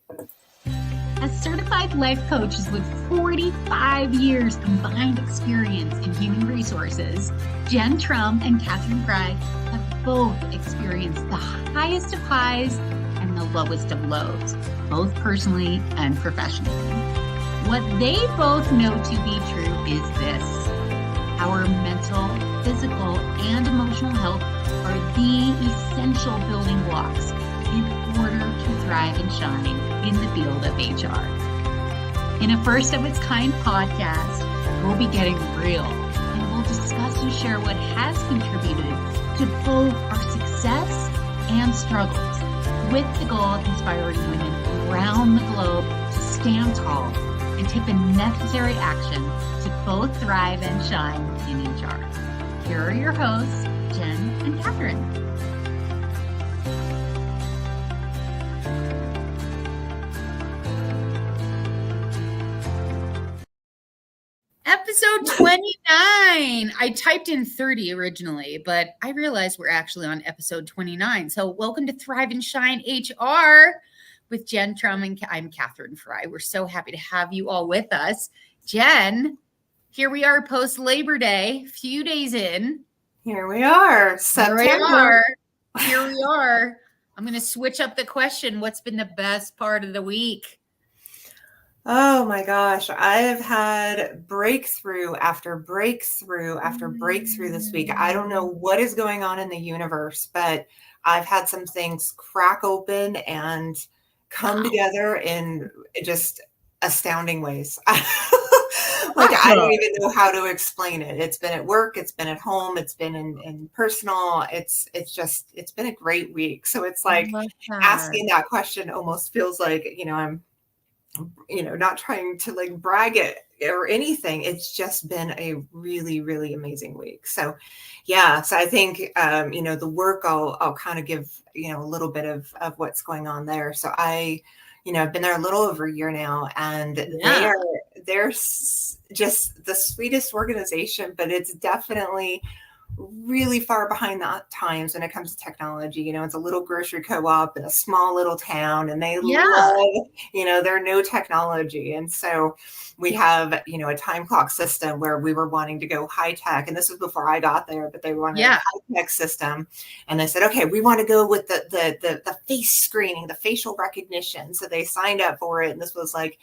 As certified life coaches with 45 years combined experience in human resources, Jen Trum and Katherine Fry have both experienced the highest of highs and the lowest of lows, both personally and professionally. What they both know to be true is this: our mental, physical, and emotional health are the essential building blocks in order to thrive and shine in the field of HR. In a first of its kind podcast, we'll be getting real and we'll discuss and share what has contributed to both our success and struggles, with the goal of inspiring women around the globe to stand tall and take the necessary action to both thrive and shine in HR. Here are your hosts, Jen and Katherine. Episode 29. I typed in 30 originally, but I realized we're actually on episode 29. So welcome to Thrive and Shine HR with Jen Trum, and I'm Katherine Fry. We're so happy to have you all with us. Jen, here we are post Labor Day, a few days in. Here we are. September. Here we are. I'm going to switch up the question. What's been the best part of the week? Oh my gosh. I have had breakthrough after breakthrough after breakthrough this week. I don't know what is going on in the universe, but I've had some things crack open and come together in just astounding ways. I don't even know how to explain it. It's been at work, it's been at home, it's been in personal. It's been a great week. So it's like asking that question almost feels like, I'm not trying to like brag it or anything. It's just been a really, really amazing week. So yeah. So I think, the work I'll kind of give, a little bit of what's going on there. So I've been there a little over a year now, and they're just the sweetest organization, but it's definitely really far behind the times when it comes to technology. It's a little grocery co-op in a small little town, and they love, their no technology. And so we have, a time clock system where we were wanting to go high tech. And this was before I got there, but they wanted a high tech system. And they said, okay, we want to go with the face screening, the facial recognition. So they signed up for it. And this was like,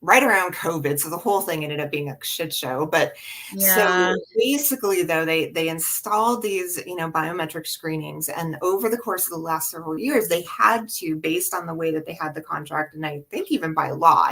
right around COVID. So the whole thing ended up being a shit show. But so basically though, they installed these, biometric screenings, and over the course of the last several years, they had to, based on the way that they had the contract. And I think even by law,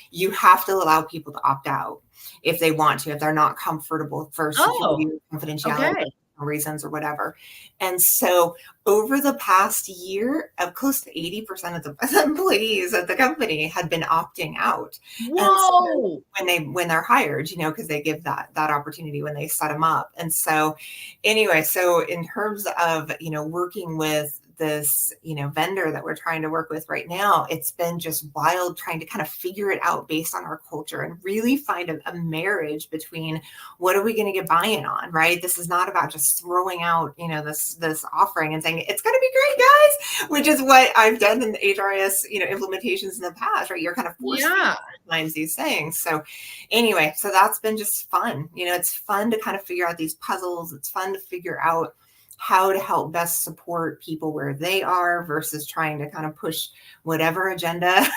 you have to allow people to opt out if they want to, if they're not comfortable for security or confidentiality reasons or whatever. And so over the past year, of close to 80% of the employees at the company had been opting out. Whoa. And so when they're hired, because they give that opportunity when they set them up. And so anyway, so in terms of, working with this, vendor that we're trying to work with right now, it's been just wild trying to kind of figure it out based on our culture and really find a marriage between what are we going to get buy-in on, right? This is not about just throwing out, this offering and saying, it's going to be great, guys, which is what I've done in the HRIS, implementations in the past, right? You're kind of forced sometimes these things. So anyway, so that's been just fun. It's fun to kind of figure out these puzzles. It's fun to figure out how to help best support people where they are versus trying to kind of push whatever agenda,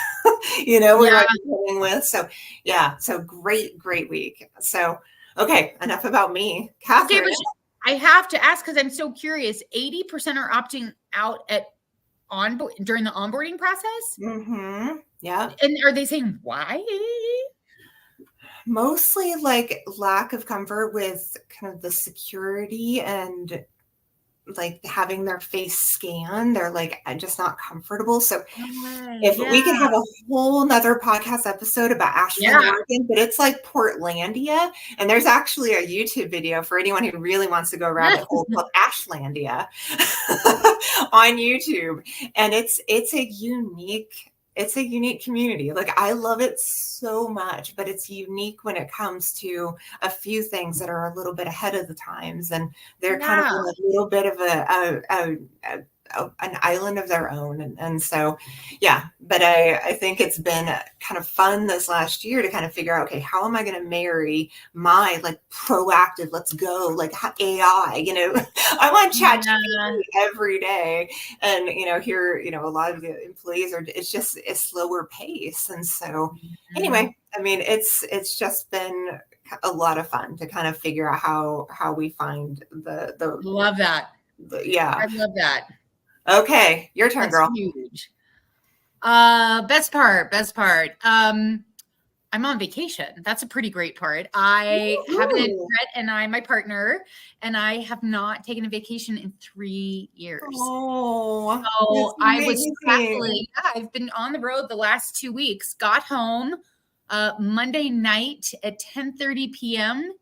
we're dealing with. So yeah, so great week. So, okay, enough about me. Katherine. Okay, but I have to ask, because I'm so curious, 80% are opting out during the onboarding process? Mm-hmm. Yeah. And are they saying why? Mostly like lack of comfort with kind of the security and like having their face scanned. They're like, I'm just not comfortable. So if we could have a whole nother podcast episode about Ashland, Oregon, but it's like Portlandia. And there's actually a YouTube video for anyone who really wants to go rabbit hole called Ashlandia on YouTube. And it's a unique community. Like, I love it so much, but it's unique when it comes to a few things that are a little bit ahead of the times. And they're kind of in a little bit of an island of their own. And so, yeah, but I think it's been kind of fun this last year to kind of figure out, okay, how am I going to marry my like proactive, let's go, like AI, I'm on ChatGPT every day. And, here, a lot of the employees it's just a slower pace. And so anyway, I mean, it's just been a lot of fun to kind of figure out how we find the love that. Yeah. I love that. Okay. Your turn, That's girl. Huge. Best part. I'm on vacation. That's a pretty great part. I haven't, Brett and my partner, and I have not taken a vacation in 3 years. Oh, so I was traveling. Yeah, I've been on the road the last 2 weeks. Got home Monday night at 10:30 p.m.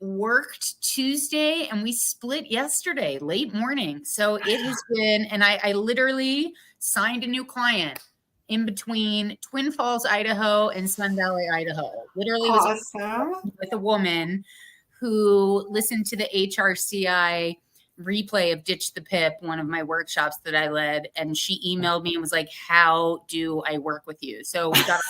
Worked Tuesday, and we split yesterday, late morning. So it has been, and I literally signed a new client in between Twin Falls, Idaho and Sun Valley, Idaho. Literally awesome. With a woman who listened to the HRCI replay of Ditch the Pip, one of my workshops that I led, and she emailed me and was like, how do I work with you? So we got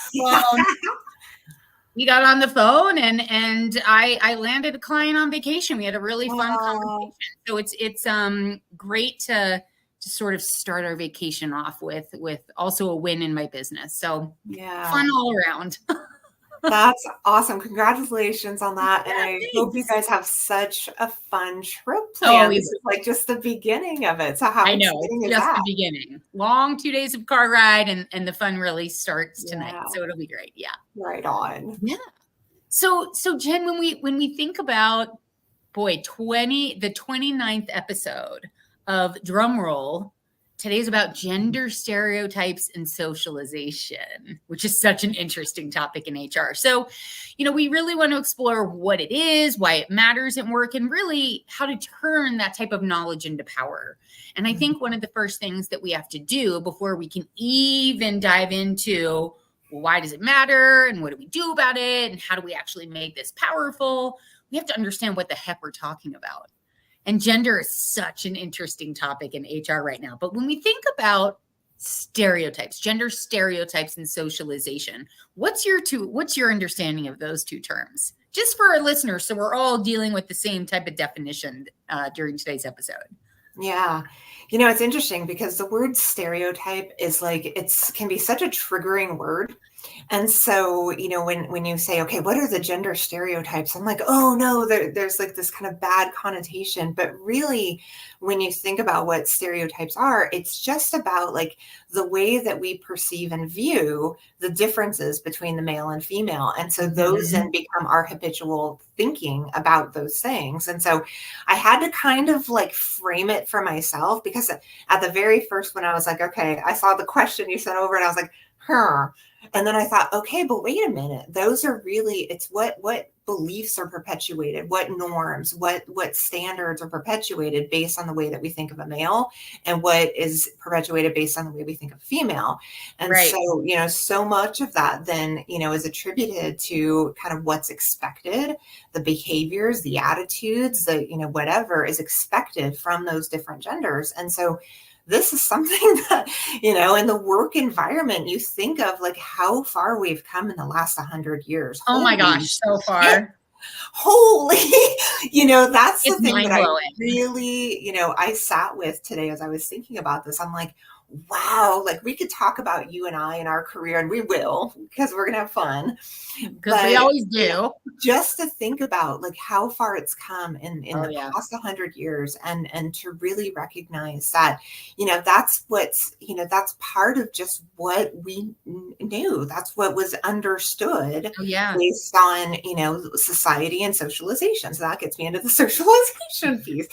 on the phone. and I landed a client on vacation. We had a really fun conversation. So it's great to sort of start our vacation off with also a win in my business. So yeah, fun all around. That's awesome. Congratulations on that. And I hope you guys have such a fun trip planned. This is like just the beginning of it. So how I know, it's just the beginning. Long 2 days of car ride and the fun really starts tonight. So it'll be great. Yeah. Right on. Yeah. So Jen, when we think about the 29th episode of Drumroll, today's about gender stereotypes and socialization, which is such an interesting topic in HR. So, we really want to explore what it is, why it matters at work, and really how to turn that type of knowledge into power. And I think one of the first things that we have to do before we can even dive into why does it matter and what do we do about it and how do we actually make this powerful, we have to understand what the heck we're talking about. And gender is such an interesting topic in HR right now. But when we think about stereotypes, gender stereotypes and socialization, what's your understanding of those two terms? Just for our listeners, so we're all dealing with the same type of definition during today's episode. Yeah. It's interesting because the word stereotype is can be such a triggering word. And so, when you say, okay, what are the gender stereotypes? I'm like, oh no, there's like this kind of bad connotation. But really, when you think about what stereotypes are, it's just about like the way that we perceive and view the differences between the male and female. And so those then become our habitual thinking about those things. And so I had to kind of like frame it for myself, because at the very first one, I was like, okay, I saw the question you sent over and I was like, and then I thought, okay, but wait a minute. Those are really, it's what beliefs are perpetuated, what norms, what standards are perpetuated based on the way that we think of a male, and what is perpetuated based on the way we think of a female. And so, so much of that then, is attributed to kind of what's expected, the behaviors, the attitudes, the, whatever is expected from those different genders. And so this is something that, in the work environment, you think of like how far we've come in the last 100 years. Oh my gosh, so far. Holy, that's it's the thing that I really, I sat with today as I was thinking about this. I'm like, wow, like we could talk about you and I in our career, and we will, because we're going to have fun. Because we always do. Just to think about like how far it's come in the past 100 years, and to really recognize that, that's what's, that's part of just what we knew. That's what was understood based on, society and socialization. So that gets me into the socialization piece.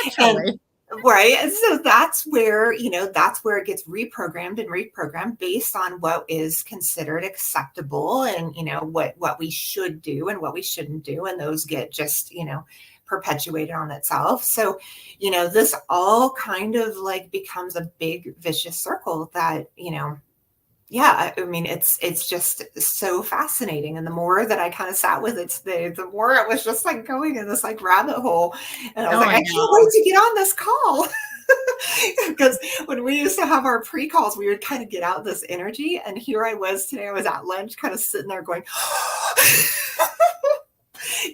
Naturally. Right. And so that's where it gets reprogrammed based on what is considered acceptable and, what we should do and what we shouldn't do. And those get just, perpetuated on itself. So, this all kind of like becomes a big vicious circle that, I mean, it's just so fascinating. And the more that I kind of sat with it today, the more it was just like going in this like rabbit hole. And I was I can't wait to get on this call. Because when we used to have our pre-calls, we would kind of get out this energy. And here I was today, I was at lunch kind of sitting there going,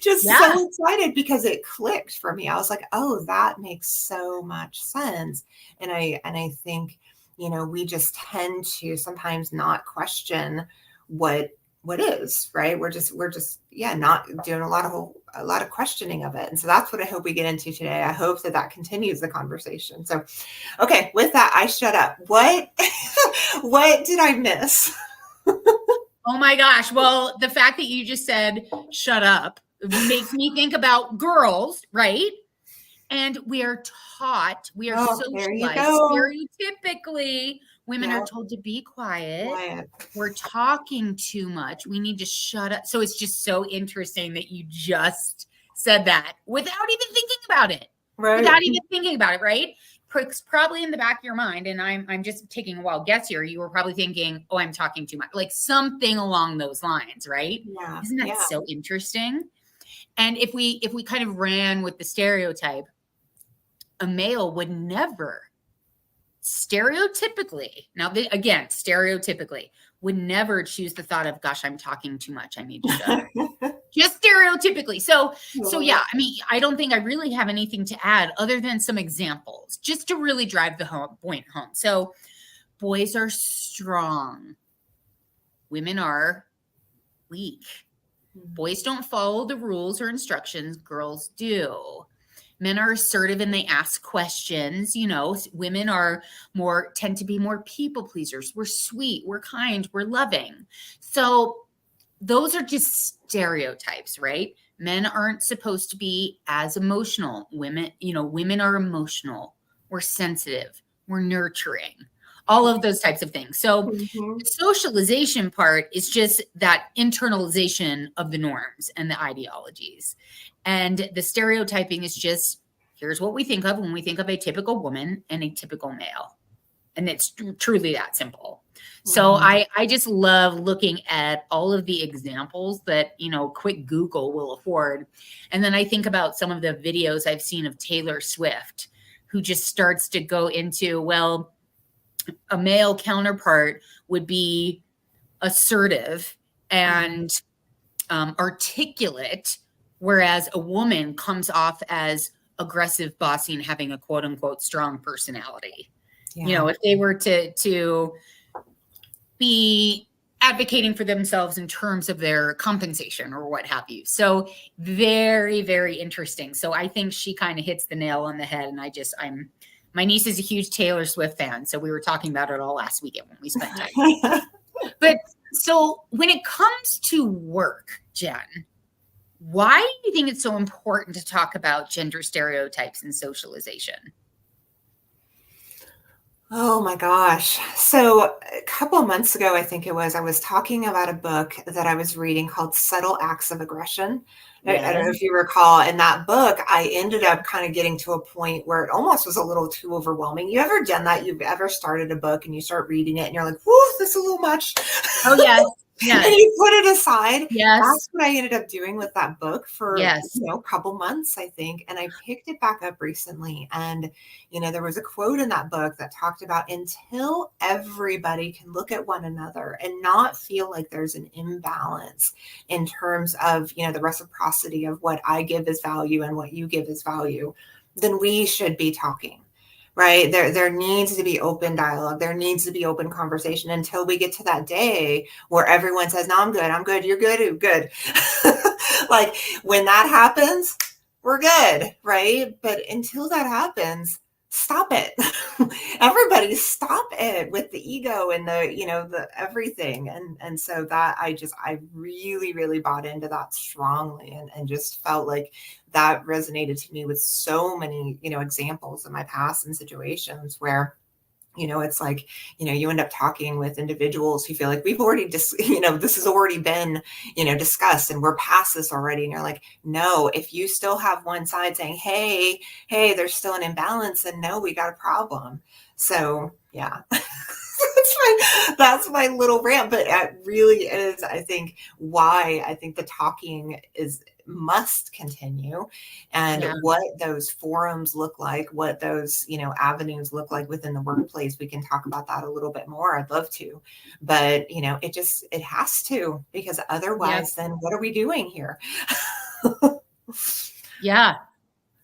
just Yeah. so excited because it clicked for me. I was like, oh, that makes so much sense. And I think, we just tend to sometimes not question what is, right? We're just not doing a lot of questioning of it. And so that's what I hope we get into today. I hope that continues the conversation. So, okay, with that, I shut up. What did I miss? Oh my gosh. Well, the fact that you just said shut up makes me think about girls, right? And we are There you socialized go. stereotypically. Women Yeah. are told to be quiet. Quiet. We're talking too much. We need to shut up. So it's just so interesting that you just said that without even thinking about it. Right. Without even thinking about it, right? Probably in the back of your mind, and I'm just taking a wild guess here. You were probably thinking, "Oh, I'm talking too much," like something along those lines, right? Yeah. Isn't that so interesting? And if we kind of ran with the stereotype, a male would never stereotypically would never choose the thought of, gosh, I'm talking too much, I need to shut up. Just stereotypically. So yeah, I mean, I don't think I really have anything to add other than some examples just to really drive the point home. So boys are strong, women are weak. Boys don't follow the rules or instructions, girls do. Men are assertive and they ask questions. Women tend to be more people pleasers. We're sweet, we're kind, we're loving. So those are just stereotypes, right? Men aren't supposed to be as emotional. Women are emotional. We're sensitive. We're nurturing. All of those types of things. So the socialization part is just that internalization of the norms and the ideologies. And the stereotyping is just, here's what we think of when we think of a typical woman and a typical male. And it's truly that simple. So I just love looking at all of the examples that, quick Google will afford. And then I think about some of the videos I've seen of Taylor Swift, who just starts to go into, well, a male counterpart would be assertive and articulate, whereas a woman comes off as aggressive, bossy, and having a quote unquote strong personality. Yeah. If they were to be advocating for themselves in terms of their compensation or what have you. So very, very interesting. So I think she kind of hits the nail on the head. And my niece is a huge Taylor Swift fan. So we were talking about it all last weekend when we spent time. But so when it comes to work, Jen, why do you think it's so important to talk about gender stereotypes and socialization? Oh my gosh. So a couple of months ago, I think it was, I was talking about a book that I was reading called Subtle Acts of Aggression. I don't know if you recall, in that book, I ended up kind of getting to a point where it almost was a little too overwhelming. You ever done that? You've ever started a book and you start reading it and you're like, whoo, this is a little much. Oh, yes. Yes. And you put it aside. Yes. That's what I ended up doing with that book for Yes. a couple months, I think. And I picked it back up recently. And, there was a quote in that book that talked about, until everybody can look at one another and not feel like there's an imbalance in terms of, the reciprocity of what I give as value and what you give as value, then we should be talking. Right. There needs to be open dialogue. There needs to be open conversation until we get to that day where everyone says, no, I'm good. You're good. Good. Like when that happens, we're good. Right. But until that happens, stop it. Everybody stop it with the ego and the everything. And so that I really, really bought into that strongly and just felt like that resonated to me with so many, examples in my past and situations where, it's like, you end up talking with individuals who feel like we've already this has already been, discussed and we're past this already. And you're like, no, if you still have one side saying, hey, there's still an imbalance, then no, we got a problem. So yeah, that's my little rant, but it really is, I think, why I think the talking is must continue, and what those forums look like, what those, avenues look like within the workplace. We can talk about that a little bit more. I'd love to, but it has to, because otherwise then what are we doing here? Yeah.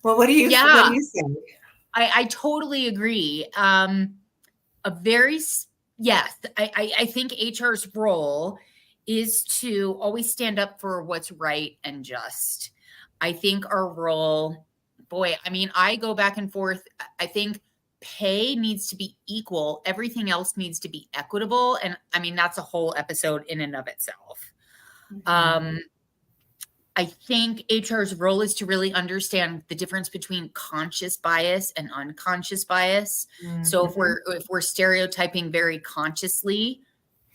Well, what do you think? I totally agree. Yes, I think HR's role is to always stand up for what's right and just. I think our role, I go back and forth. I think pay needs to be equal. Everything else needs to be equitable. And that's a whole episode in and of itself. Mm-hmm. I think HR's role is to really understand the difference between conscious bias and unconscious bias. Mm-hmm. So if we're stereotyping very consciously,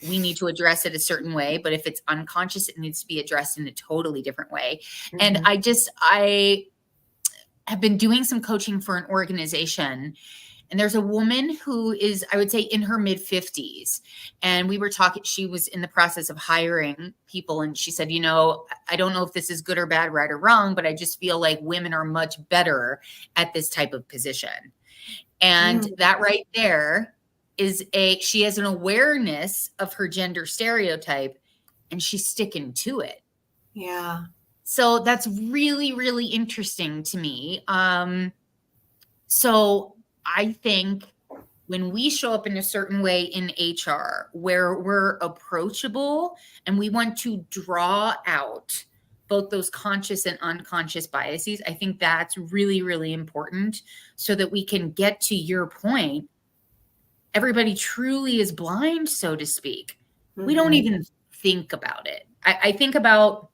we need to address it a certain way. But if it's unconscious, it needs to be addressed in a totally different way. Mm-hmm. And I have been doing some coaching for an organization. And there's a woman who is, I would say, in her mid-50s. And we were talking, she was in the process of hiring people. And she said, I don't know if this is good or bad, right or wrong, but I just feel like women are much better at this type of position. And that right there is she has an awareness of her gender stereotype, and she's sticking to it. Yeah. So that's really, really interesting to me. So I think when we show up in a certain way in HR, where we're approachable and we want to draw out both those conscious and unconscious biases, I think that's really, really important, so that we can get to your point. Everybody truly is blind, so to speak. Mm-hmm. We don't even think about it. I think about,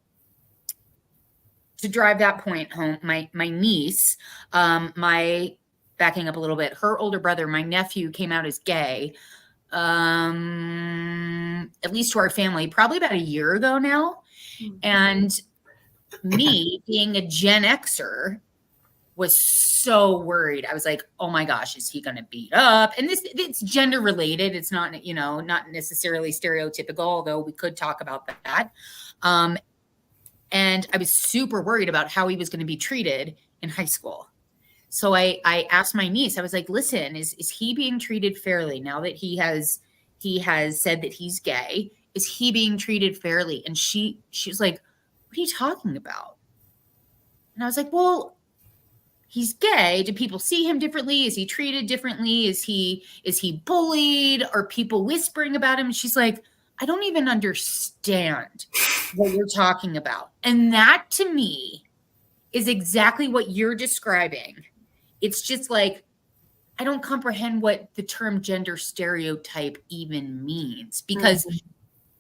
to drive that point home, my niece, backing up a little bit, her older brother, my nephew, came out as gay, at least to our family, probably about a year ago now. Mm-hmm. And me, being a Gen Xer, was so worried. I was like, oh my gosh, is he going to beat up? And it's gender related. It's not, not necessarily stereotypical, although we could talk about that. And I was super worried about how he was going to be treated in high school. So I asked my niece, I was like, listen, is he being treated fairly now that he has said that he's gay? Is he being treated fairly? And she was like, what are you talking about? And I was like, well, he's gay. Do people see him differently? Is he treated differently? Is he bullied? Are people whispering about him? And she's like, I don't even understand what you're talking about. And that, to me, is exactly what you're describing. It's just like, I don't comprehend what the term gender stereotype even means, because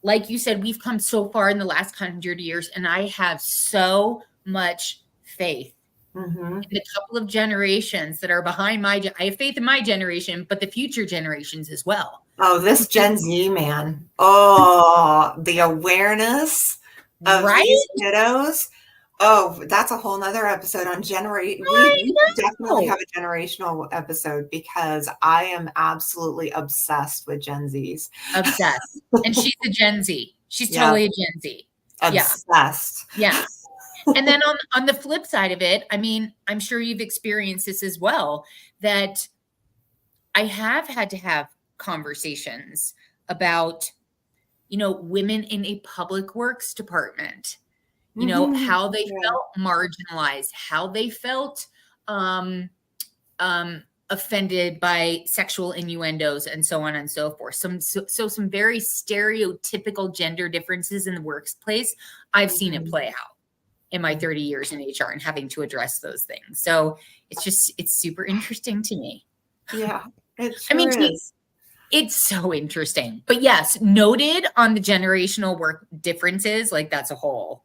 like you said, we've come so far in the last 100 years, and I have so much faith in the couple of generations that are behind I have faith in my generation, but the future generations as well. Oh, this Gen Z, man. Oh, the awareness of these kiddos. Oh, that's a whole nother episode on generation. We definitely have a generational episode, because I am absolutely obsessed with Gen Zs. Obsessed. And she's a Gen Z. She's totally a Gen Z. Obsessed. Yeah. And then on the flip side of it, I'm sure you've experienced this as well, that I have had to have conversations about, women in a public works department. How they felt marginalized, how they felt offended by sexual innuendos, and so on and so forth. Some very stereotypical gender differences in the workplace. I've seen it play out in my 30 years in HR and having to address those things. So it's super interesting to me. Yeah, it sure is. It's so interesting. But yes, noted on the generational work differences, like that's a whole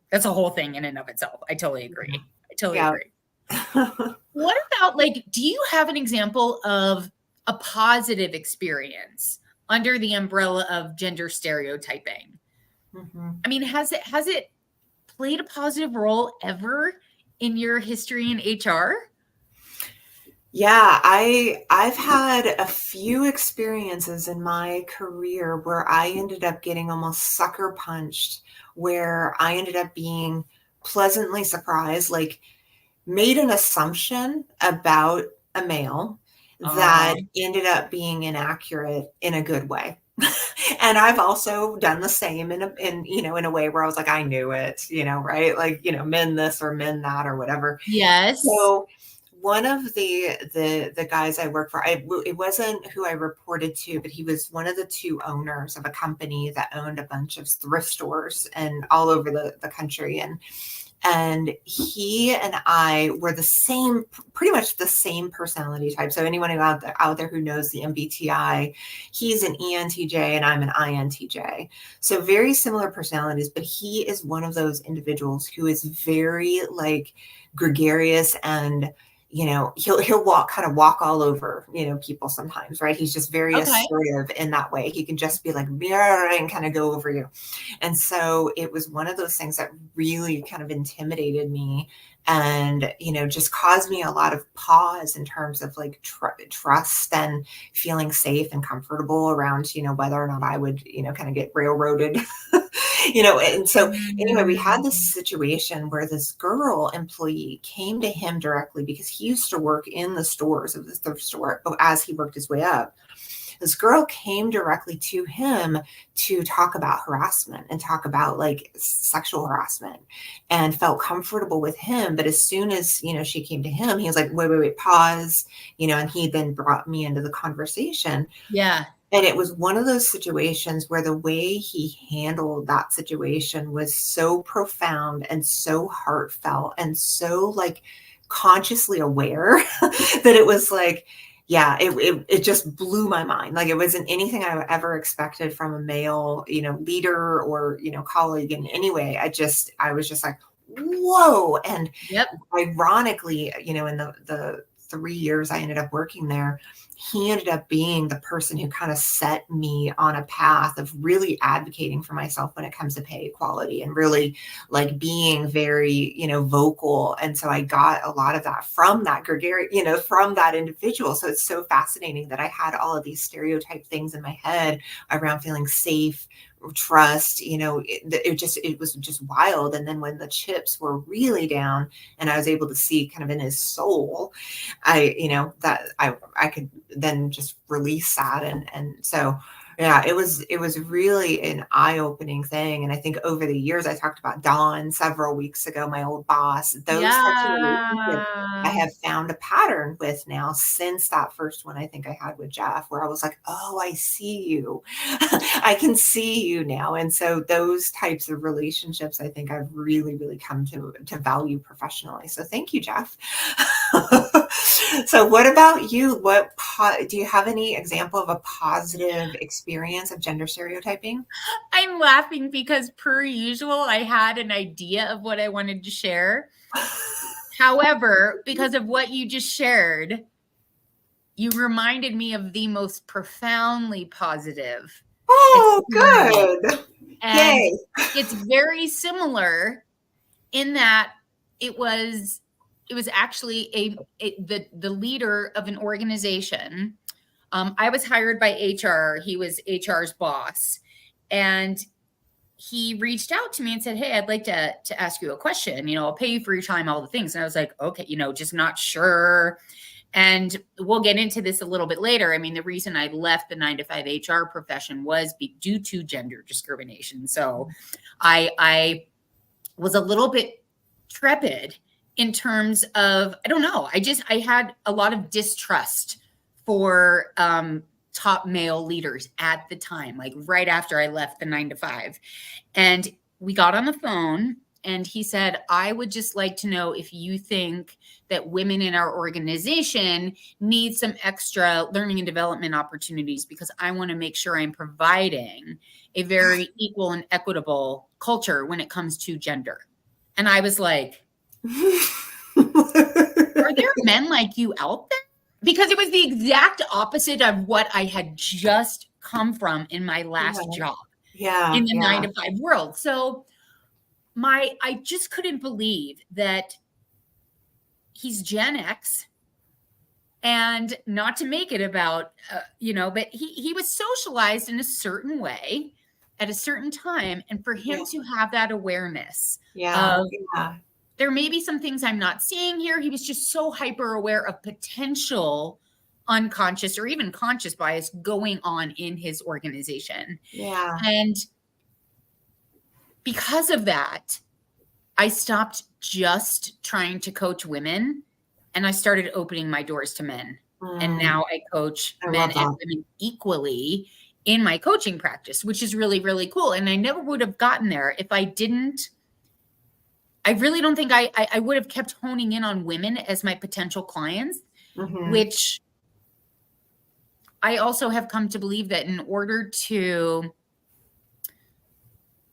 thing in and of itself. I totally agree. Agree. What about, do you have an example of a positive experience under the umbrella of gender stereotyping? Has it played a positive role ever in your history in HR? Yeah, I've had a few experiences in my career where I ended up getting almost sucker punched, where I ended up being pleasantly surprised, like made an assumption about a male that ended up being inaccurate in a good way. And I've also done the same in a way where I was like, I knew it, right? Like, men this or men that or whatever. Yes. So one of the guys I work for, it wasn't who I reported to, but he was one of the two owners of a company that owned a bunch of thrift stores and all over the country. And he and I were pretty much the same personality type. So anyone out there who knows the MBTI, he's an ENTJ and I'm an INTJ. So very similar personalities, but he is one of those individuals who is very like gregarious and he'll walk all over, people sometimes, right? He's just very assertive in that way. He can just be like, and kind of go over you. And so it was one of those things that really kind of intimidated me and, just caused me a lot of pause in terms of like trust and feeling safe and comfortable around, whether or not I would, kind of get railroaded, and so anyway, we had this situation where this girl employee came to him directly because he used to work in the stores of the thrift store as he worked his way up. This girl came directly to him to talk about harassment and talk about like sexual harassment and felt comfortable with him. But as soon as, she came to him, he was like, wait, pause, and he then brought me into the conversation. Yeah. And it was one of those situations where the way he handled that situation was so profound and so heartfelt and so like consciously aware that it was like, yeah, it just blew my mind. Like it wasn't anything I ever expected from a male, leader or, colleague in any way. I was just like, whoa. And ironically, in the 3 years I ended up working there, he ended up being the person who kind of set me on a path of really advocating for myself when it comes to pay equality and really like being very, vocal. And so I got a lot of that from that gregarious, from that individual. So it's so fascinating that I had all of these stereotype things in my head around feeling safe, trust, it was just wild. And then when the chips were really down and I was able to see kind of in his soul, that I could then just release that. And so, yeah, it was really an eye-opening thing. And I think over the years, I talked about Dawn several weeks ago, my old boss, those types of relationships I have found a pattern with now since that first one I think I had with Jeff, where I was like, oh, I see you. I can see you now. And so those types of relationships, I think I've really, really come to value professionally. So thank you, Jeff. So what about you? Do you have any example of a positive experience of gender stereotyping? I'm laughing because per usual, I had an idea of what I wanted to share. However, because of what you just shared, you reminded me of the most profoundly positive. Oh, good. And Yay. It's very similar in that it was actually the leader of an organization. I was hired by HR. He was HR's boss. And he reached out to me and said, hey, I'd like to ask you a question. I'll pay you for your time, all the things. And I was like, okay, just not sure. And we'll get into this a little bit later. I mean, the reason I left the 9-to-5 HR profession was due to gender discrimination. So I was a little bit trepid in terms of, I don't know. I had a lot of distrust for top male leaders at the time, like right after I left the 9-to-5. And we got on the phone and he said, I would just like to know if you think that women in our organization need some extra learning and development opportunities, because I want to make sure I'm providing a very equal and equitable culture when it comes to gender. And I was like, are there men like you out there? Because it was the exact opposite of what I had just come from in my last job in the 9-to-5 world. So I just couldn't believe that he's Gen X, and not to make it about, but he was socialized in a certain way at a certain time, and for him to have that awareness Yeah. of Yeah. there may be some things I'm not seeing here. He was just so hyper aware of potential unconscious or even conscious bias going on in his organization. Yeah. And because of that, I stopped just trying to coach women and I started opening my doors to men. And now I coach men and women equally in my coaching practice, which is really, really cool. And I never would have gotten there if I didn't. I really don't think I would have kept honing in on women as my potential clients, which I also have come to believe that in order to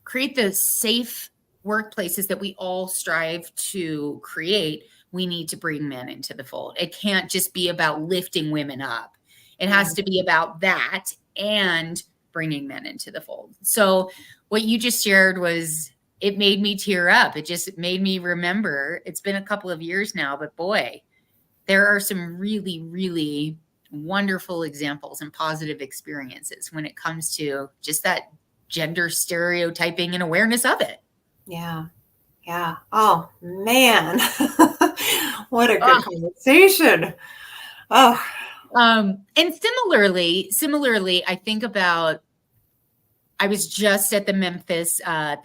create the safe workplaces that we all strive to create, we need to bring men into the fold. It can't just be about lifting women up. It has to be about that and bringing men into the fold. So what you just shared was, it made me tear up. It just made me remember, it's been a couple of years now, but boy, there are some really, really wonderful examples and positive experiences when it comes to just that gender stereotyping and awareness of it. Yeah. Yeah. Oh man. What a good conversation. Oh. And similarly, I think about, I was just at the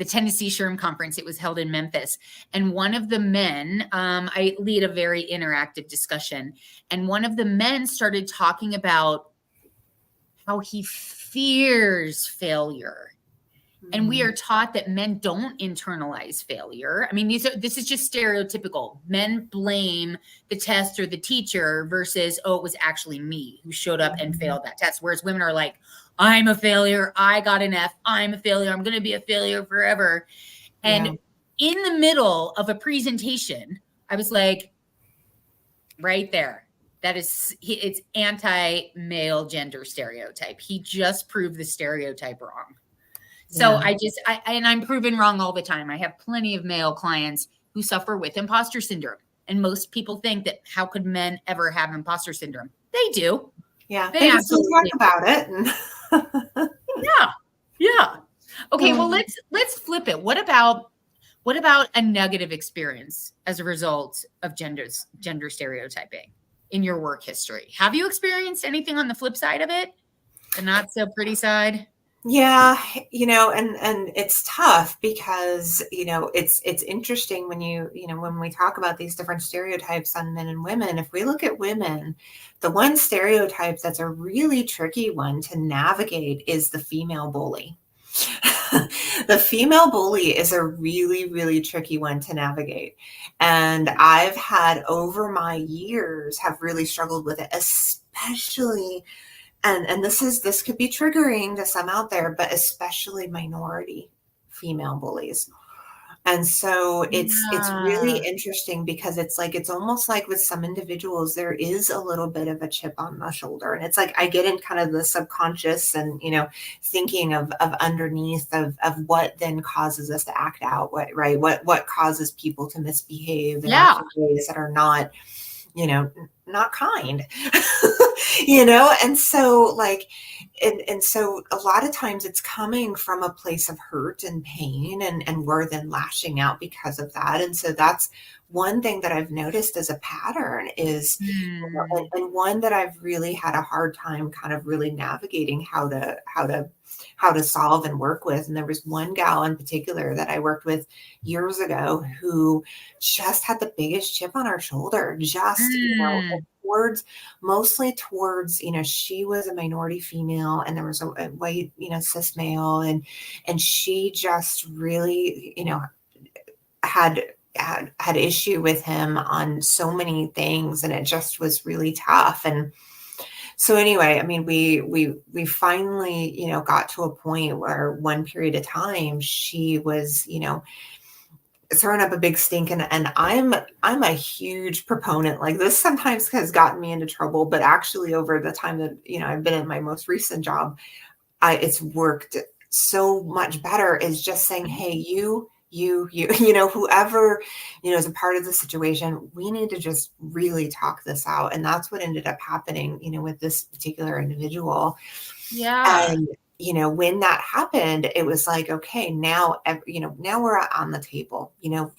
Tennessee SHRM conference. It was held in Memphis. And one of the men, I lead a very interactive discussion. And one of the men started talking about how he fears failure. And we are taught that men don't internalize failure. I mean, this is just stereotypical. Men blame the test or the teacher versus, oh, it was actually me who showed up and failed that test. Whereas women are like, I'm a failure. I got an F. I'm a failure. I'm going to be a failure forever. And in the middle of a presentation, I was like, right there. It's anti-male gender stereotype. He just proved the stereotype wrong. So I'm proven wrong all the time. I have plenty of male clients who suffer with imposter syndrome. And most people think that how could men ever have imposter syndrome? They do. Yeah. They just don't talk about it. Yeah. Okay. Well, let's flip it. What about a negative experience as a result of gender stereotyping in your work history? Have you experienced anything on the flip side of it? The not so pretty side? Yeah, and it's tough because, it's interesting when when we talk about these different stereotypes on men and women. If we look at women, the one stereotype that's a really tricky one to navigate is the female bully. The female bully is a really, really tricky one to navigate. And I've had over my years have really struggled with it, especially and this could be triggering to some out there, but especially minority female bullies. And so it's really interesting because it's almost like with some individuals, there is a little bit of a chip on the shoulder. And it's like, I get in kind of the subconscious and, thinking of underneath of what then causes us to act out, what causes people to misbehave in ways that are not, not kind, and so and so a lot of times it's coming from a place of hurt and pain and we're then lashing out because of that. And so that's one thing that I've noticed as a pattern is, and one that I've really had a hard time kind of really navigating how to solve and work with. And there was one gal in particular that I worked with years ago who just had the biggest chip on her shoulder, mostly towards, she was a minority female and there was a white, cis male. And she just really, had issue with him on so many things. And it just was really tough. And so anyway, I mean, we finally, got to a point where one period of time she was, throwing up a big stink. And I'm a huge proponent. Like this sometimes has gotten me into trouble, but actually over the time that, I've been in my most recent job, it's worked so much better is just saying, hey, you, whoever, is a part of the situation, we need to just really talk this out. And that's what ended up happening, with this particular individual. Yeah. when that happened, it was like, okay, now, now we're on the table,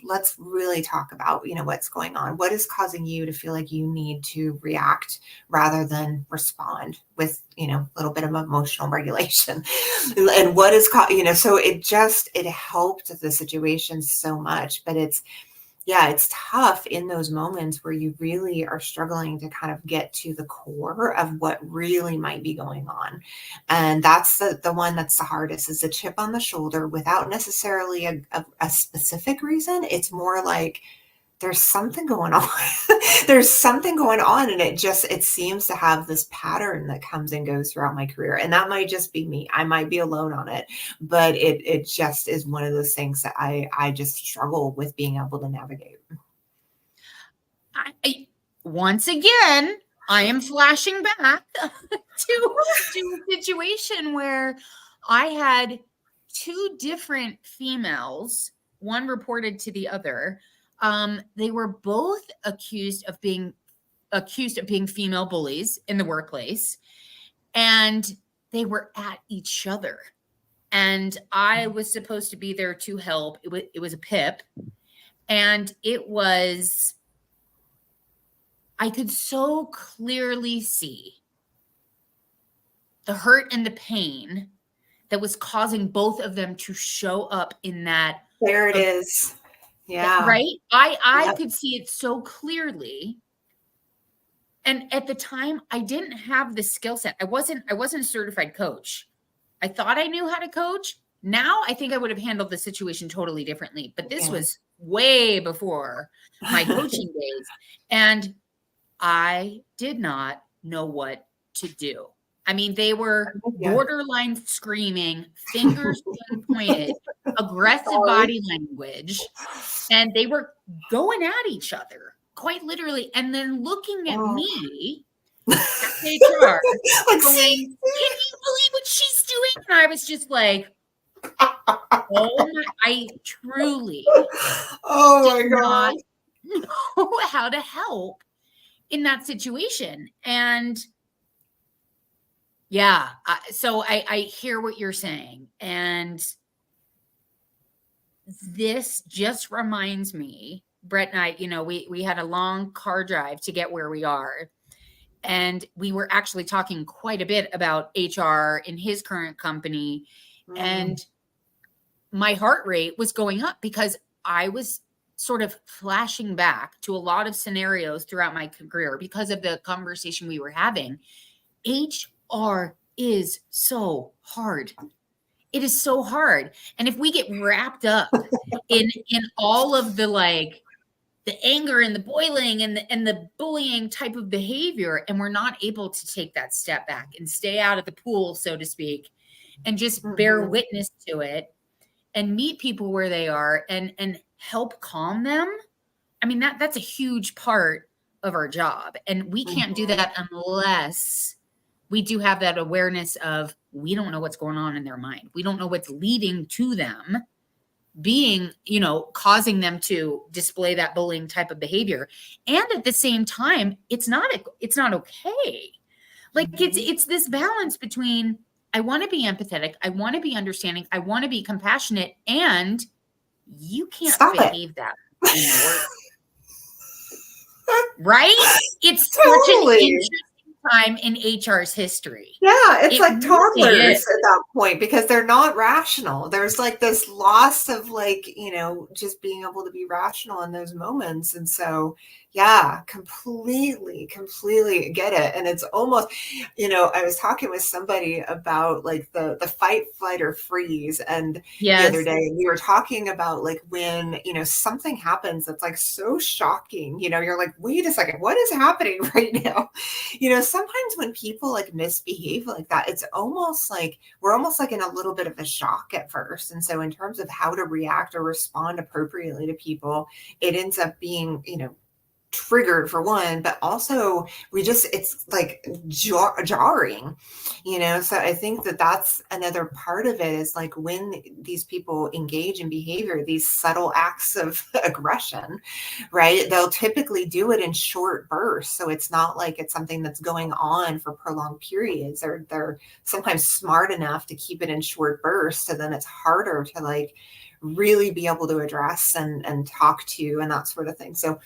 let's really talk about, what's going on. What is causing you to feel like you need to react rather than respond with, a little bit of emotional regulation and what is, so it helped the situation so much, but it's tough in those moments where you really are struggling to kind of get to the core of what really might be going on. And that's the one that's the hardest, is the chip on the shoulder without necessarily a specific reason. It's more like there's something going on. There's something going on. And it seems to have this pattern that comes and goes throughout my career. And that might just be me. I might be alone on it, but it just is one of those things that I just struggle with being able to navigate. Once again, I am flashing back to a situation where I had two different females, one reported to the other. They were both accused of being female bullies in the workplace, and they were at each other. And I was supposed to be there to help. It was a PIP, and I could so clearly see the hurt and the pain that was causing both of them to show up in that. There it is. Yeah. Right. I could see it so clearly. And at the time, I didn't have the skill set. I wasn't a certified coach. I thought I knew how to coach. Now I think I would have handled the situation totally differently. But this was way before my coaching days. And I did not know what to do. I mean, they were borderline screaming, fingers pointed, aggressive body language, and they were going at each other, quite literally, and then looking at me at HR, going, "Can you believe what she's doing?" And I was just like, "Oh my!" I truly, did not know how to help in that situation. And so I hear what you're saying. And this just reminds me, Brett and I, we had a long car drive to get where we are. And we were actually talking quite a bit about HR in his current company. And my heart rate was going up because I was sort of flashing back to a lot of scenarios throughout my career because of the conversation we were having. HR is so hard. It is so hard. And if we get wrapped up in all of the the anger and the boiling and the bullying type of behavior, and we're not able to take that step back and stay out of the pool, so to speak, and just bear witness to it and meet people where they are and help calm them. I mean, that's a huge part of our job. And we can't do that unless we do have that awareness of, we don't know what's going on in their mind. We don't know what's leading to them being, causing them to display that bullying type of behavior. And at the same time, it's not okay. It's this balance between, I want to be empathetic, I want to be understanding, I want to be compassionate, and you can't behave that in the work. Right? It's such an interesting time in HR's history. Yeah, it's like toddlers at that point, because they're not rational. There's this loss of just being able to be rational in those moments. And so, completely get it. And it's almost, I was talking with somebody about the fight, flight, or freeze. And the other day, and we were talking about when, something happens that's so shocking, you're like, wait a second, what is happening right now? Sometimes when people misbehave like that, it's almost we're almost in a little bit of a shock at first. And so in terms of how to react or respond appropriately to people, it ends up being, triggered for one, but also it's like jarring, so I think that that's another part of it, is like when these people engage in behavior, these subtle acts of aggression, right, they'll typically do it in short bursts, so it's not like it's something that's going on for prolonged periods. They're sometimes smart enough to keep it in short bursts, so then it's harder to like really be able to address and talk to and that sort of thing. So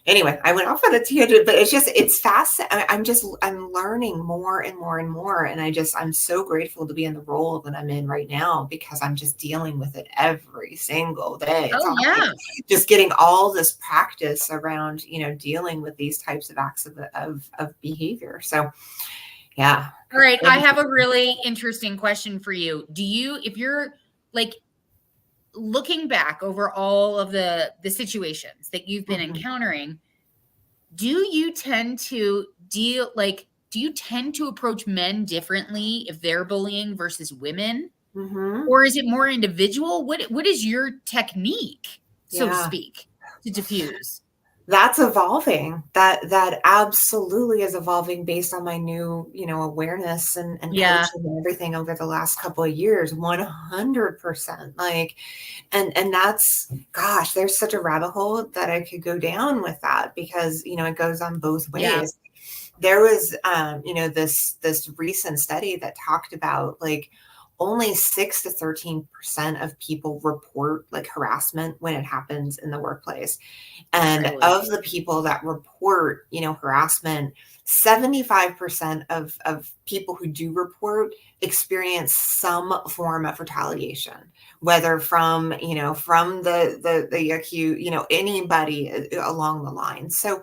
anyway, I went off on a tangent, but it's fast. I'm learning more and more and more. And I'm so grateful to be in the role that I'm in right now, because I'm just dealing with it every single day. It's Oh, all yeah. just getting all this practice around, dealing with these types of acts of behavior. So yeah. All right. I have a really interesting question for you. If you're like looking back over all of the situations that you've been encountering, do you tend to approach men differently if they're bullying versus women? Or is it more individual? What is your technique, so to speak, to diffuse? That's evolving. That absolutely is evolving based on my new, awareness and coaching and everything over the last couple of years. 100%. Like, and that's, gosh, there's such a rabbit hole that I could go down with that, because, it goes on both ways. Yeah. There was, this recent study that talked about like only 6 to 13% of people report like harassment when it happens in the workplace. And Really? of the people that report, harassment, 75% of people who do report experience some form of retaliation, whether from the accused, anybody along the line. So,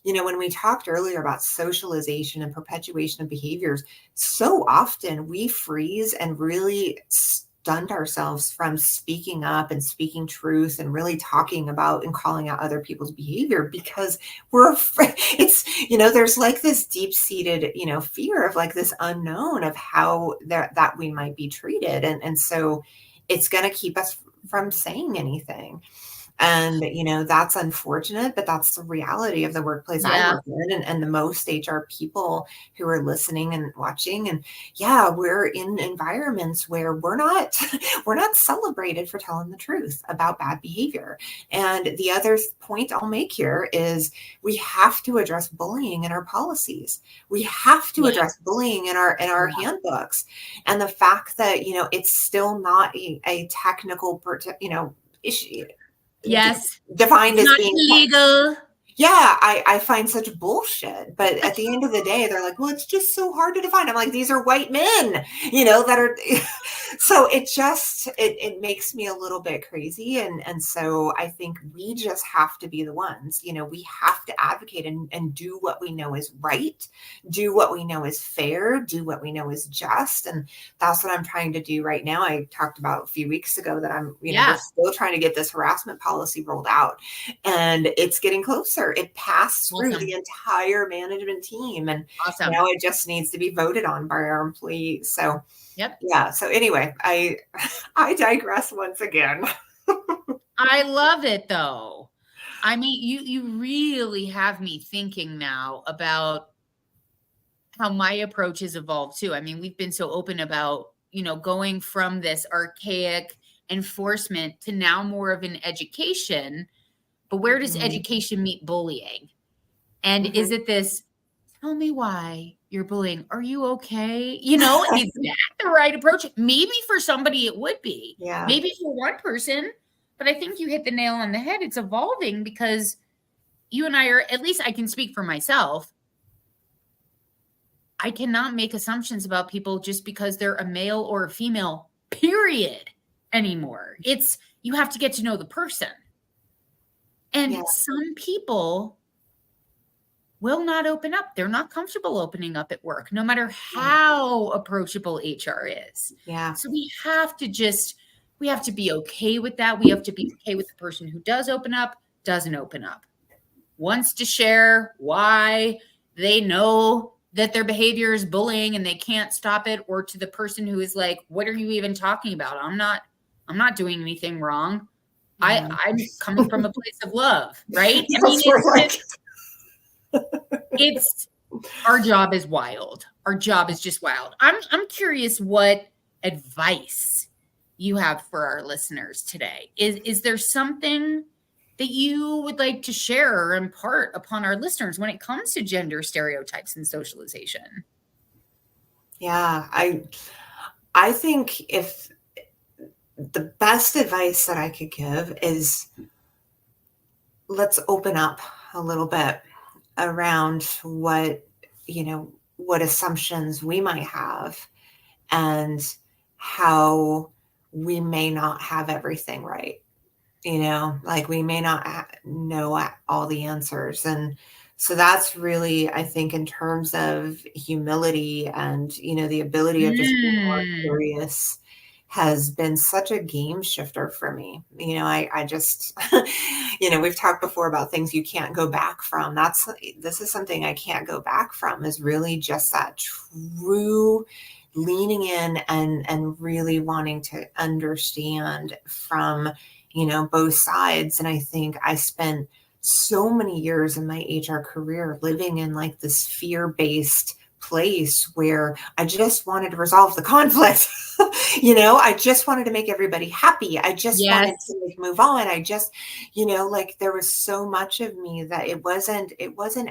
when we talked earlier about socialization and perpetuation of behaviors, so often we freeze and really stunned ourselves from speaking up and speaking truth and really talking about and calling out other people's behavior, because we're afraid. It's, there's like this deep-seated, fear of like this unknown of how that we might be treated. And so it's going to keep us from saying anything. And, that's unfortunate, but that's the reality of the workplace I work in, and the most HR people who are listening and watching. And yeah, we're in environments where we're not celebrated for telling the truth about bad behavior. And the other point I'll make here is we have to address bullying in our policies. We have to address bullying in our handbooks. And the fact that, it's still not a technical, issue. Yes. Defined It's as not being illegal. Yeah, I find such bullshit. But at the end of the day, they're like, well, it's just so hard to define. I'm like, these are white men, that are. So it makes me a little bit crazy. And so I think we just have to be the ones, we have to advocate and do what we know is right, do what we know is fair, do what we know is just. And that's what I'm trying to do right now. I talked about a few weeks ago that I'm, we're still trying to get this harassment policy rolled out, and it's getting closer. It passed through the entire management team, and now it just needs to be voted on by our employees. So yeah. So anyway, I digress once again. I love it though. I mean, you really have me thinking now about how my approach has evolved too. I mean, we've been so open about, going from this archaic enforcement to now more of an education. But where does education meet bullying? And is it this, tell me why you're bullying? Are you okay? Is that the right approach? Maybe for somebody it would be. Yeah. Maybe for one person. But I think you hit the nail on the head. It's evolving because you and I are, at least I can speak for myself, I cannot make assumptions about people just because they're a male or a female, period, anymore. It's, you have to get to know the person. And some people will not open up. They're not comfortable opening up at work, no matter how approachable HR is. Yeah. So we have to be okay with that. We have to be okay with the person who does open up, doesn't open up, wants to share why they know that their behavior is bullying and they can't stop it, or to the person who is like, what are you even talking about? I'm not doing anything wrong. I'm coming from a place of love, right? I mean, it's our job is wild. Our job is just wild. I'm curious what advice you have for our listeners today. Is there something that you would like to share or impart upon our listeners when it comes to gender stereotypes and socialization? Yeah, I think if the best advice that I could give is let's open up a little bit around what assumptions we might have and how we may not have everything right. Like we may not know all the answers. And so that's really, I think, in terms of humility and, the ability of just being more curious has been such a game shifter for me. I just, we've talked before about things you can't go back from. This is something I can't go back from, is really just that true leaning in and really wanting to understand from both sides. And I think I spent so many years in my HR career living in like this fear-based place where I just wanted to resolve the conflict. I just wanted to make everybody happy. I just wanted to move on. I just, like there was so much of me that it wasn't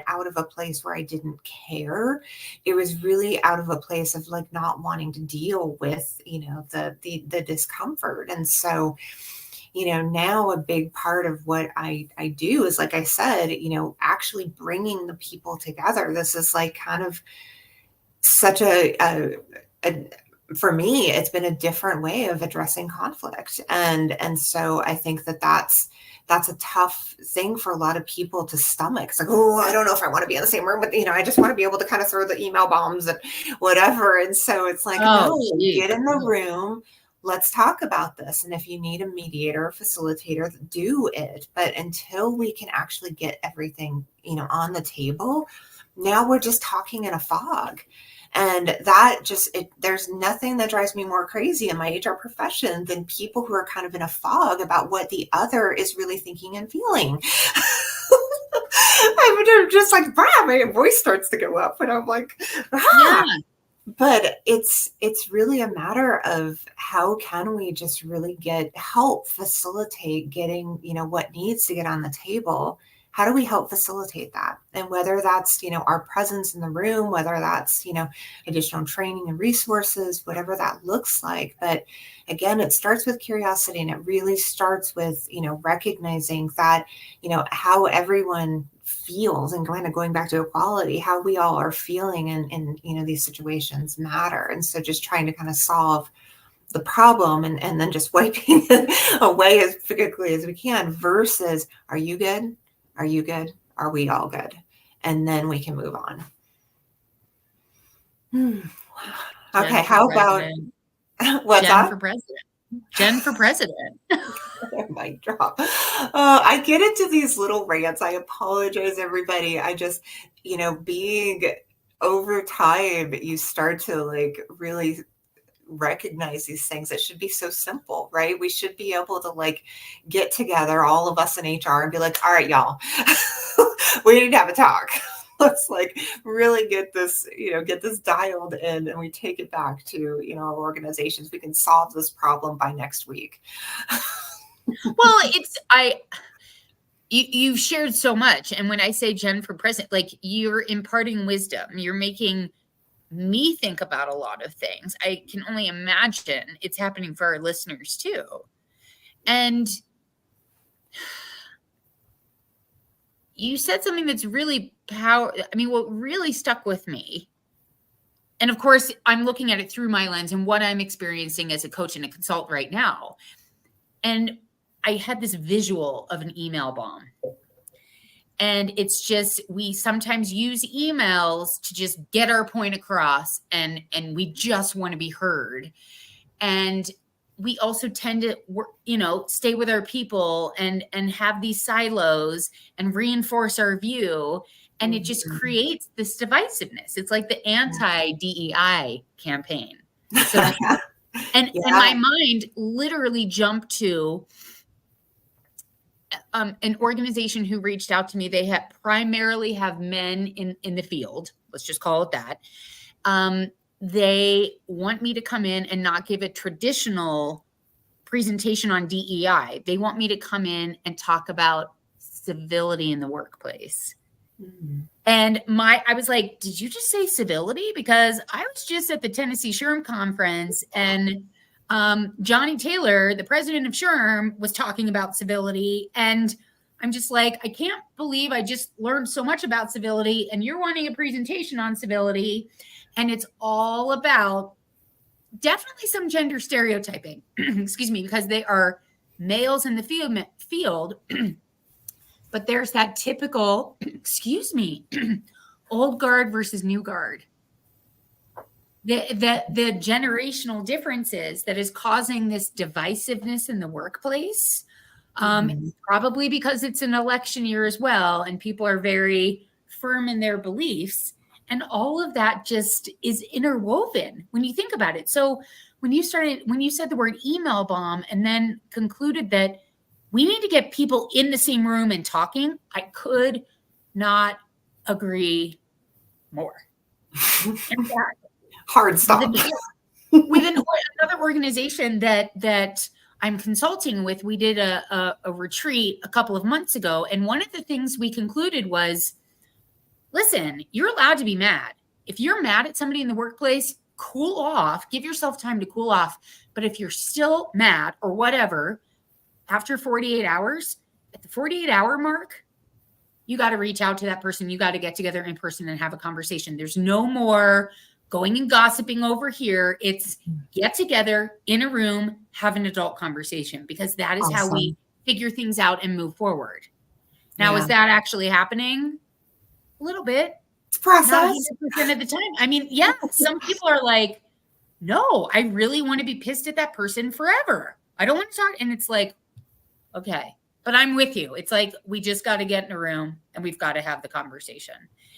out of a place where I didn't care. It was really out of a place of like not wanting to deal with, the discomfort. And so, now a big part of what I do is, like I said, actually bringing the people together. This is like kind of such a for me, it's been a different way of addressing conflict. And so I think that's a tough thing for a lot of people to stomach. It's like, oh, I don't know if I want to be in the same room with, I just want to be able to kind of throw the email bombs and whatever. And so it's like, no, get in the room. Let's talk about this. And if you need a mediator or facilitator, do it. But until we can actually get everything, on the table, now we're just talking in a fog. And that there's nothing that drives me more crazy in my HR profession than people who are kind of in a fog about what the other is really thinking and feeling. I'm just like, my voice starts to go up and I'm like, Yeah. But it's really a matter of how can we just really help facilitate getting, what needs to get on the table. How do we help facilitate that? And whether that's, our presence in the room, whether that's, additional training and resources, whatever that looks like. But again, it starts with curiosity, and it really starts with, recognizing that, how everyone feels, and kind of going back to equality, how we all are feeling in these situations matter. And so just trying to kind of solve the problem and then just wiping it away as quickly as we can versus, are you good? Are you good? Are we all good? And then we can move on. Okay, how about what's Jen that? for president. Jen for president. Mic drop. I get into these little rants. I apologize, everybody. I just, being over time, you start to like really recognize these things. It should be so simple, right? We should be able to like get together, all of us in HR, and be like, all right, y'all, we need to have a talk. Let's like really get this dialed in, and we take it back to, our organizations. We can solve this problem by next week. Well, you've shared so much. And when I say Jen for president, like you're imparting wisdom, you're making me think about a lot of things. I can only imagine it's happening for our listeners too. And you said something that's really what really stuck with me. And of course, I'm looking at it through my lens and what I'm experiencing as a coach and a consultant right now. And I had this visual of an email bomb. And it's just, we sometimes use emails to just get our point across, and we just want to be heard. And we also tend to, stay with our people and have these silos and reinforce our view. And it just creates this divisiveness. It's like the anti-DEI campaign. So, and my mind literally jumped to an organization who reached out to me. They primarily have men in the field. Let's just call it that. They want me to come in and not give a traditional presentation on DEI. They want me to come in and talk about civility in the workplace. Mm-hmm. And I was like, did you just say civility? Because I was just at the Tennessee SHRM conference, and Johnny Taylor, the president of SHRM, was talking about civility. And I'm just like, I can't believe I just learned so much about civility, and you're wanting a presentation on civility. And it's all about definitely some gender stereotyping, excuse me, because they are males in the field. But there's that typical, excuse me, old guard versus new guard. The generational differences that is causing this divisiveness in the workplace, probably because it's an election year as well, and people are very firm in their beliefs. And all of that just is interwoven when you think about it. So when you said the word email bomb and then concluded that we need to get people in the same room and talking, I could not agree more. Hard stop. With another organization that I'm consulting with, we did a retreat a couple of months ago. And one of the things we concluded was, listen, you're allowed to be mad. If you're mad at somebody in the workplace, cool off, give yourself time to cool off. But if you're still mad or whatever, after 48 hours, at the 48-hour mark, you got to reach out to that person. You got to get together in person and have a conversation. There's no more going and gossiping over here. It's get together in a room, have an adult conversation, because that is how we figure things out and move forward. Now, is that actually happening? A little bit. It's process. Not 100% of the time. I mean, yeah, some people are like, no, I really want to be pissed at that person forever. I don't want to talk. And it's like, okay, but I'm with you. It's like, we just got to get in a room and we've got to have the conversation.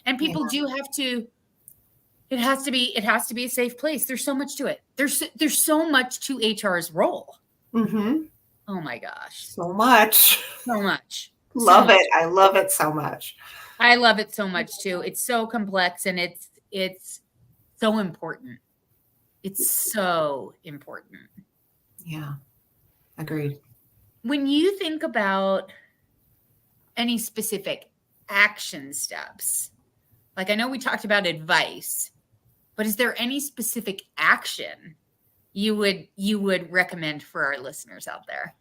And people do have to, it has to be a safe place. There's so much to it. There's so much to HR's role. Mm-hmm. Oh my gosh. So much. So much. Love it. I love it so much. I love it so much too. It's so complex and it's so important. It's so important. Yeah. Agreed. When you think about any specific action steps, like I know we talked about advice, but is there any specific action you would recommend for our listeners out there?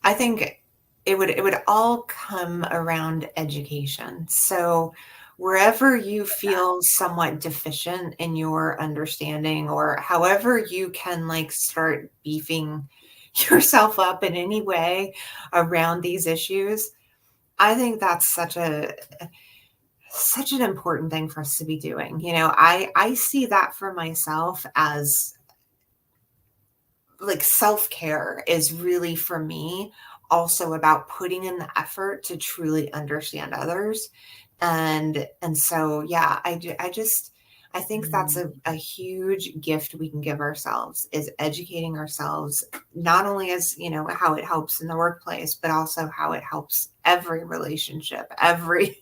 I think it would all come around education. So wherever you feel somewhat deficient in your understanding, or however you can like start beefing yourself up in any way around these issues, I think that's such an important thing for us to be doing. You know, I see that for myself as like self-care is really for me also about putting in the effort to truly understand others. And so, yeah, I think that's a huge gift we can give ourselves, is educating ourselves, not only as, you know, how it helps in the workplace, but also how it helps every relationship, every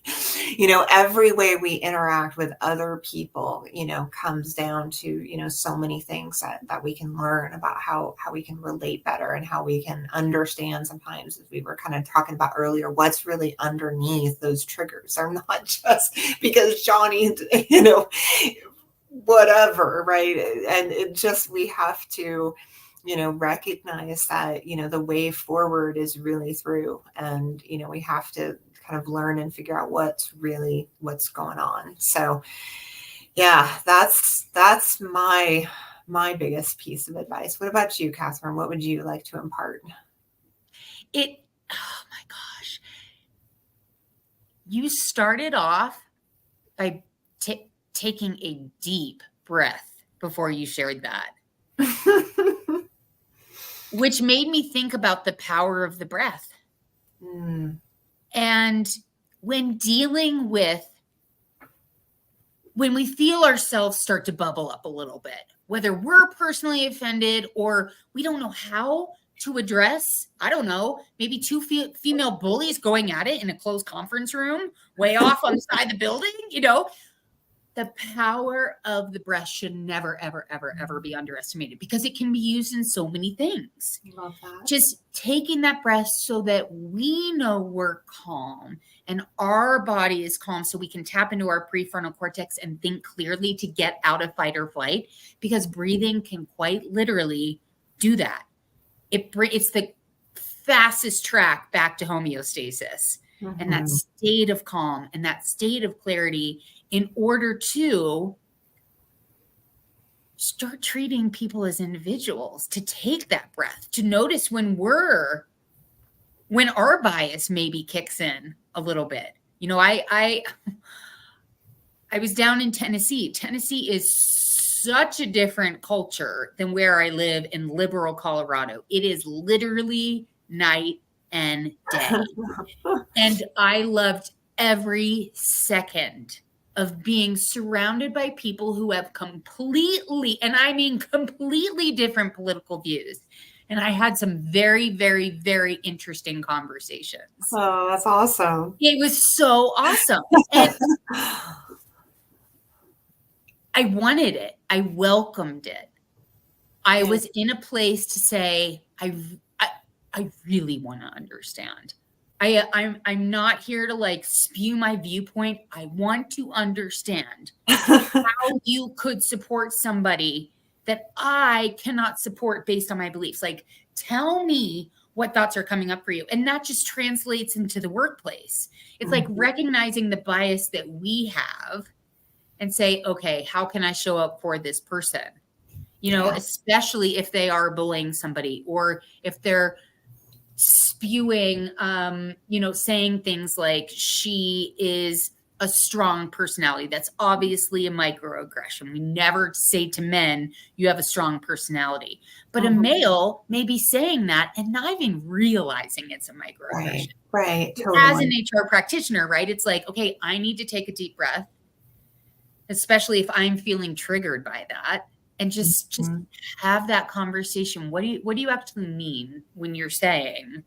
way we interact with other people, you know, comes down to, you know, so many things that we can learn about how we can relate better and how we can understand sometimes, as we were kind of talking about earlier, what's really underneath those triggers are not just because Johnny, you know, whatever, right? And it just, we have to, you know, recognize that, you know, the way forward is really through, and, you know, we have to kind of learn and figure out what's going on. So yeah, that's my biggest piece of advice. What about you, Katherine? What would you like to impart? Oh my gosh. You started off by taking a deep breath before you shared that, which made me think about the power of the breath. And when we feel ourselves start to bubble up a little bit, whether we're personally offended or we don't know how to address, I don't know, maybe two female bullies going at it in a closed conference room way off on the side of the building, the power of the breath should never, ever, ever, ever be underestimated because it can be used in so many things. I love that. Just taking that breath so that we know we're calm and our body is calm so we can tap into our prefrontal cortex and think clearly to get out of fight or flight, because breathing can quite literally do that. It's the fastest track back to homeostasis and that state of calm and that state of clarity in order to start treating people as individuals, to take that breath, to notice when our bias maybe kicks in a little bit. I was down in Tennessee. Tennessee is such a different culture than where I live in liberal Colorado. It is literally night and day. And I loved every second of being surrounded by people who have completely, and I mean completely different political views. And I had some very, very, very interesting conversations. Oh, that's awesome. It was so awesome. And I wanted it. I welcomed it. I was in a place to say, I really want to understand. I'm not here to spew my viewpoint. I want to understand how you could support somebody that I cannot support based on my beliefs. Tell me what thoughts are coming up for you. And that just translates into the workplace. It's like recognizing the bias that we have and say, okay, how can I show up for this person? Especially if they are bullying somebody or if they're spewing, saying things like she is a strong personality. That's obviously a microaggression. We never say to men, you have a strong personality. But a male may be saying that and not even realizing it's a microaggression. Right. Totally. As an HR practitioner, right? It's like, okay, I need to take a deep breath, especially if I'm feeling triggered by that. And just have that conversation. What do you actually mean when you're saying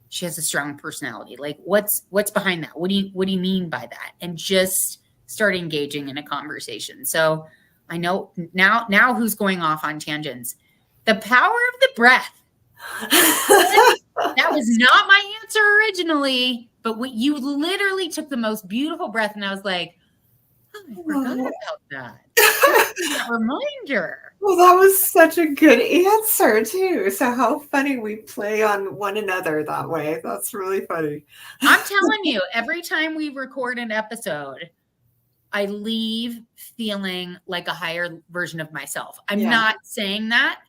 she has a strong personality? What's behind that? What do you mean by that? And just start engaging in a conversation. So I know now who's going off on tangents. The power of the breath. That was not my answer originally, but you literally took the most beautiful breath, and I was like, oh, I forgot about that. That reminder. Well, that was such a good answer too. So how funny we play on one another that way. That's really funny. I'm telling you, every time we record an episode, I leave feeling like a higher version of myself. I'm not saying that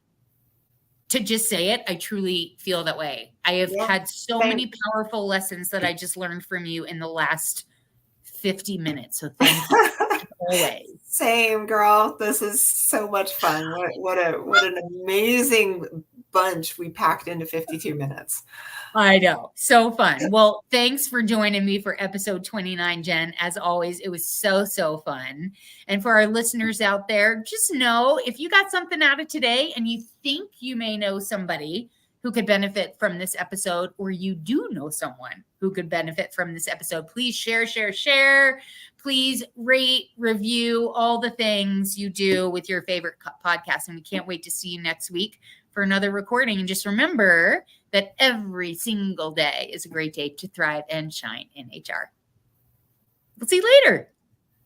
to just say it. I truly feel that way. I have had so many powerful lessons that I just learned from you in the last 50 minutes. So thank you. Always. Same, girl. This is so much fun. What an amazing bunch we packed into 52 minutes. I know. So fun. Well, thanks for joining me for episode 29, Jen. As always, it was so fun. And for our listeners out there, just know if you got something out of today and you think you may know somebody who could benefit from this episode, or you do know someone who could benefit from this episode, please share. Please rate, review, all the things you do with your favorite podcast. And we can't wait to see you next week for another recording. And just remember that every single day is a great day to thrive and shine in HR. We'll see you later.